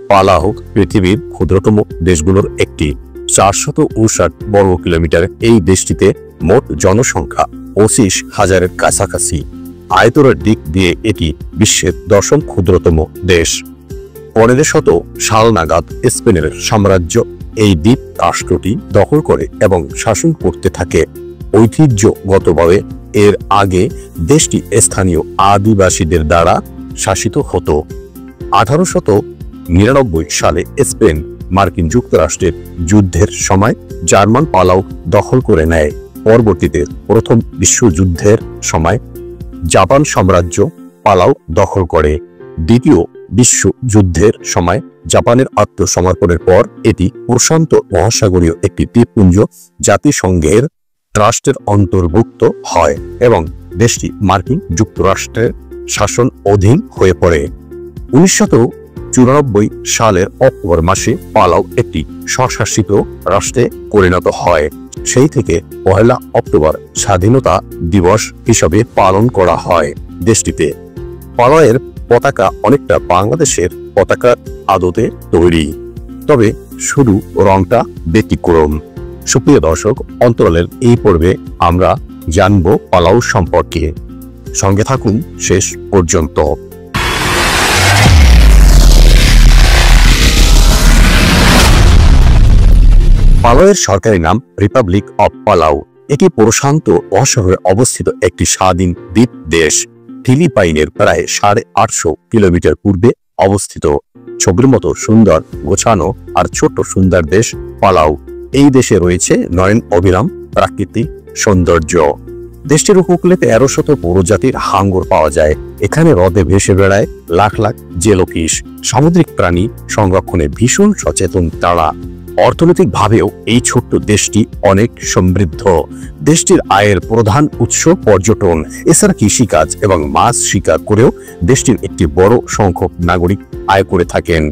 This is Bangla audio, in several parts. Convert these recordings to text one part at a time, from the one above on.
পালাউ পৃথিবীর ক্ষুদ্রতম দেশগুলোর একটি। 459 বর্গ কিলোমিটার। এই দেশটিতে মোট জনসংখ্যা 25,000-এর কাছাকাছি। আয়তনের দিক দিয়ে এটি বিশ্বের 10ম ক্ষুদ্রতম দেশ। 1500 সাল নাগাদ স্পেনের সাম্রাজ্য এই দ্বীপ রাষ্ট্রটি দখল করে এবং শাসন করতে থাকে। ঐতিহ্যগতভাবে এর আগে দেশটি স্থানীয় আদিবাসীদের দ্বারা শাসিত হতো। 1899 সালে স্পেন মার্কিন যুক্তরাষ্ট্রের যুদ্ধের সময় জার্মান পালাউ দখল করে নেয়। পরবর্তীতে প্রথম বিশ্বযুদ্ধের সময় জাপান সাম্রাজ্য পালাউ দখল করে। দ্বিতীয় বিশ্বযুদ্ধের সময় জাপানের আত্মসমর্পণের পর এটি প্রশান্ত মহাসাগরীয় একটি দ্বীপপুঞ্জ জাতিসংঘের ট্রাস্টের অন্তর্ভুক্ত হয় এবং দেশটি মার্কিন যুক্তরাষ্ট্রের শাসন অধীন হয়ে পড়ে। 1994 সালের অক্টোবর মাসে পালাউ একটি স্বশাসিত রাষ্ট্রে পরিণত হয়। সেই থেকে 1 অক্টোবর স্বাধীনতা দিবস হিসাবে পালন করা হয়। দেশটিতে পালাউয়ের পতাকা অনেকটা বাংলাদেশের পতাকার আদতে তৈরি, তবে শুধু রংটা ব্যতিক্রম। সুপ্রিয় দর্শক, অন্তরালের এই পর্বে আমরা জানব পালাউ সম্পর্কে। সঙ্গে থাকুন শেষ পর্যন্ত। পালাউয়ের সরকারি নাম রিপাবলিক অব পালাউ। এটি প্রশান্ত মহাসাগরে অবস্থিত একটি স্বাধীন দ্বীপ দেশ। ফিলিপাইনের প্রায় 850 কিলোমিটার পূর্বে অবস্থিত। ছবির মতো সুন্দর, গোছানো আর ছোট্ট সুন্দর দেশ পালাউ। এই দেশে রয়েছে নয়ন অবিরাম প্রাকৃতিক সৌন্দর্য। দেশটির উপকূলে 1300 প্রজাতির হাঙ্গর পাওয়া যায়। এখানে হ্রদে ভেসে বেড়ায় লাখ লাখ জেলোফিশ। সামুদ্রিক প্রাণী সংরক্ষণে ভীষণ সচেতন তারা। অর্থনৈতিকভাবেও এই ছোট্ট দেশটি অনেক সমৃদ্ধ। দেশটির আয়ের প্রধান উৎস পর্যটন, এছাড়া কৃষিকাজ এবং মাছ শিকার করেও দেশটির একটি বড় সংখ্যক নাগরিক আয় করে থাকেন।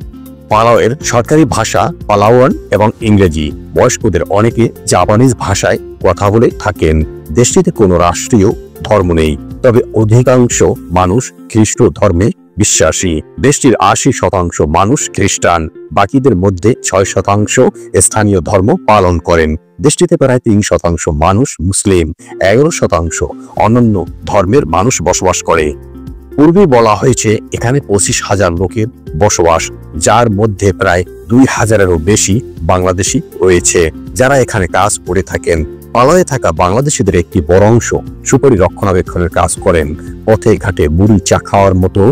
পালাউয়ের সরকারি ভাষা পালাওয়ান এবং ইংরেজি। বয়স্কদের অনেকে জাপানিজ ভাষায় কথা বলে থাকেন। দেশটিতে কোনো রাষ্ট্রীয় ধর্ম নেই, তবে অধিকাংশ মানুষ খ্রিস্ট ধর্মে বিশ্বাসী। দেশটির 80% মানুষ খ্রিস্টান, বাকিদের মধ্যে 6% স্থানীয় ধর্ম পালন করেন। দেশটিতে প্রায় 3% মানুষ মুসলিম, 11% অন্যান্য ধর্মের মানুষ বসবাস করে। পূর্বে বলা হয়েছে এখানে 25,000 লোকের বসবাস, যার মধ্যে প্রায় 2,000-এরও বেশি বাংলাদেশি রয়েছে যারা এখানে কাজ করে থাকেন। পালাউয়ে থাকা বাংলাদেশিদের একটি বড় অংশ সুপারি রক্ষণাবেক্ষণের কাজ করেন। পথে ঘাটে মুড়ি চা খাওয়ার মতো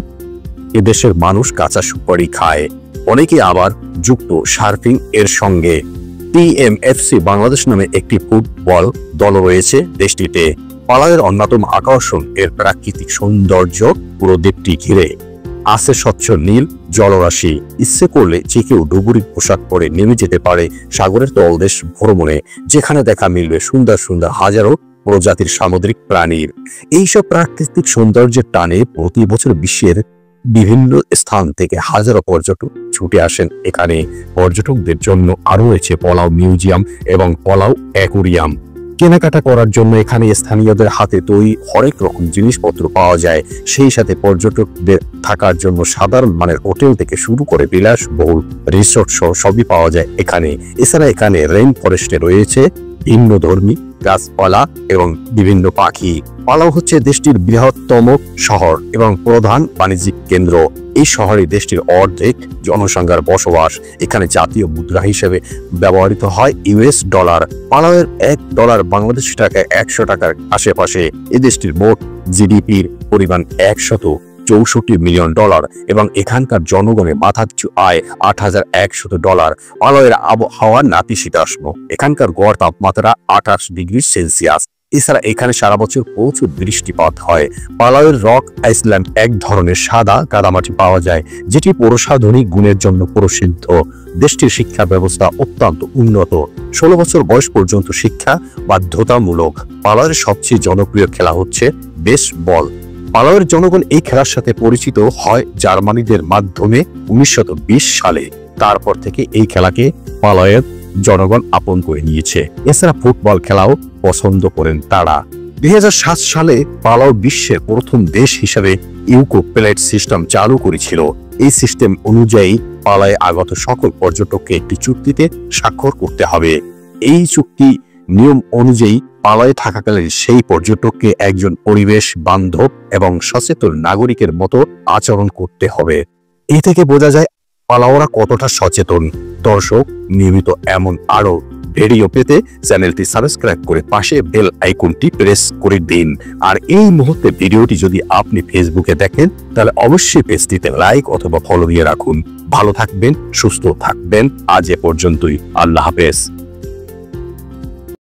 এদেশের মানুষ কাঁচা সুপারি খায়। অনেকে আবার যুক্ত সার্ফিং এর সঙ্গে। টিএমএফসি বাংলাদেশ নামে একটি ফুটবল দল রয়েছে দেশটিতে। পালাউয়ের অন্যতম আকর্ষণ এর প্রাকৃতিক সৌন্দর্য। পুরো দ্বীপটি ঘিরে আছে স্বচ্ছ নীল জলরাশি। ইচ্ছে করলে যে কেউ ডুবুরি পোশাক পরে নেমে যেতে পারে সাগরের তলদেশ ভ্রমণে, যেখানে দেখা মিলবে সুন্দর সুন্দর হাজারো প্রজাতির সামুদ্রিক প্রাণীর। এইসব প্রাকৃতিক সৌন্দর্যের টানে প্রতি বছর বিশ্বের বিভিন্ন স্থান থেকে হাজারো পর্যটক ছুটে আসেন এখানে। পর্যটকদের জন্য আরো রয়েছে পালাউ মিউজিয়াম এবং পালাউ অ্যাকোরিয়াম। কেনাকাটা করার জন্য এখানে স্থানীয়দের হাতে তৈরি হরেক রকম জিনিসপত্র পাওয়া যায়। সেই সাথে পর্যটকদের থাকার জন্য সাধারণ মানের হোটেল থেকে শুরু করে বিলাসবহুল রিসোর্ট সহ সবই পাওয়া যায় এখানে। এছাড়া এখানে রেইন ফরেস্টে রয়েছে ভিন্নধর্মী গাছপালা এবং বিভিন্ন পাখি। পালাউ হচ্ছে দেশটির বৃহত্তম শহর এবং প্রধান বাণিজ্যিক কেন্দ্র। এই শহরে দেশটির অর্ধেক জনসংখ্যার বসবাস। এখানে জাতীয় মুদ্রা হিসেবে ব্যবহৃত হয় ইউএস ডলার। পালাউয়ের $1 বাংলাদেশি টাকায় 100 টাকার আশেপাশে। এই দেশটির মোট জিডিপির পরিমাণ $164 মিলিয়ন এবং এখানকার জনগণের মাথাপিছু আয় $8,100। পালাউয়ের আবহাওয়া নাতিশীতোষ্ণ। এখানকার গড় তাপমাত্রা 28 ডিগ্রি সেলসিয়াস। এছাড়া এখানে সারা বছর প্রচুর বৃষ্টিপাত হয়। পালাউয়ের রক আইল্যান্ড এক ধরনের সাদা কাদামাটি পাওয়া যায়, যেটি প্রসাধনী গুণের জন্য প্রসিদ্ধ। দেশটির শিক্ষা ব্যবস্থা অত্যন্ত উন্নত। 16 বছর বয়স পর্যন্ত শিক্ষা বাধ্যতামূলক। পালাউয়ের সবচেয়ে জনপ্রিয় খেলা হচ্ছে বেসবল। পালাউয়ের জনগণ এই খেলার সাথে পরিচিত হয় জার্মানিদের মাধ্যমে 1920 সালে। তারপর থেকে এই খেলাকে পালাউয়ের জনগণ আপন করে নিয়েছে। এছাড়া ফুটবল খেলাও পছন্দ করেন তারা। 2007 সালে পালাউ বিশ্বের প্রথম দেশ হিসেবে ইউকো প্লেট সিস্টেম চালু করেছিল। এই সিস্টেম অনুযায়ী পালায় আগত সকল পর্যটককে একটি চুক্তিতে স্বাক্ষর করতে হবে। এই চুক্তি নিয়ম অনুযায়ী পালায় থাকাকালীন সেই পর্যটককে একজন পরিবেশ বান্ধব এবং সচেতন নাগরিকের মতো আচরণ করতে হবে। এ থেকে বোঝা যায় পালাওয়ারা কতটা সচেতন। দর্শক, নিয়মিত এমন আরো ভিডিও পেতে চ্যানেলটি সাবস্ক্রাইব করে পাশে বেল আইকনটি প্রেস করে দিন। আর এই মুহূর্তে ভিডিওটি যদি আপনি ফেসবুকে দেখেন তাহলে অবশ্যই পেজটিতে লাইক অথবা ফলো দিয়ে রাখুন। ভালো থাকবেন, সুস্থ থাকবেন। আজ এ পর্যন্তই। আল্লাহ হাফেজ।